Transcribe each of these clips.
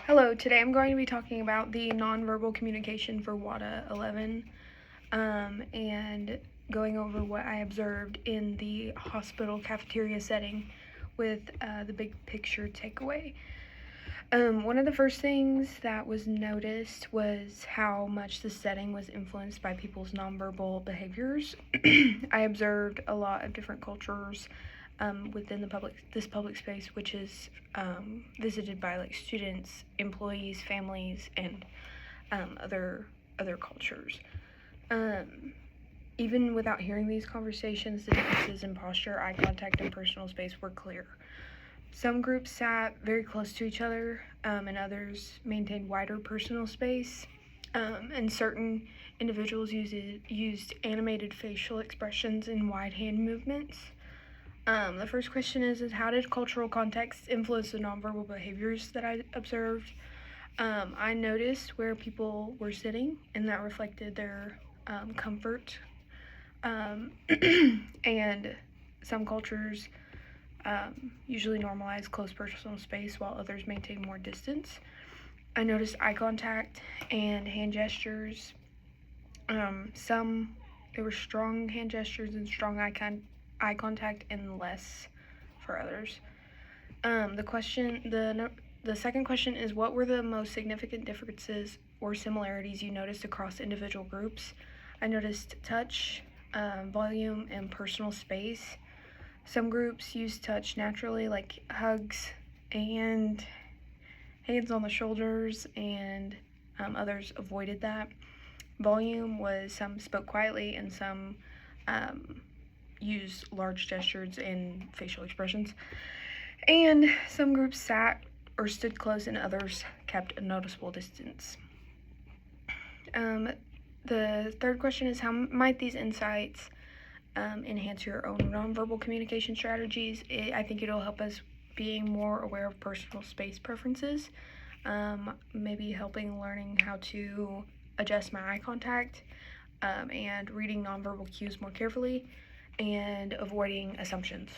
Hello, today I'm going to be talking about the nonverbal communication for WADA 11 and going over what I observed in the hospital cafeteria setting with the big picture takeaway. One of the first things that was noticed was how much the setting was influenced by people's nonverbal behaviors. I observed a lot of different cultures within this public space, which is visited by like students, employees, families, and other cultures. Even without hearing these conversations, the differences in posture, eye contact, and personal space were clear. Some groups sat very close to each other, and others maintained wider personal space. And certain individuals used animated facial expressions and wide hand movements. The first question is how did cultural context influence the nonverbal behaviors that I observed? I noticed where people were sitting, and that reflected their comfort. And some cultures usually normalize close personal space while others maintain more distance. I noticed eye contact and hand gestures. There were strong hand gestures and strong eye contact, and less for others. The second question is, what were the most significant differences or similarities you noticed across individual groups? I noticed touch, volume, and personal space. Some groups used touch naturally, like hugs and hands on the shoulders, and others avoided that. Volume was some spoke quietly, and some used large gestures and facial expressions. And some groups sat or stood close, and others kept a noticeable distance. The third question is, how might these insights enhance your own nonverbal communication strategies? I think it'll help us being more aware of personal space preferences, maybe helping learning how to adjust my eye contact, and reading nonverbal cues more carefully, and avoiding assumptions.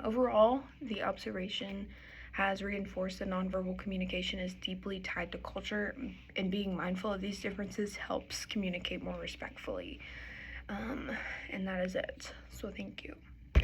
Overall, the observation has reinforced that nonverbal communication is deeply tied to culture, and being mindful of these differences helps communicate more respectfully. And that is it. So thank you.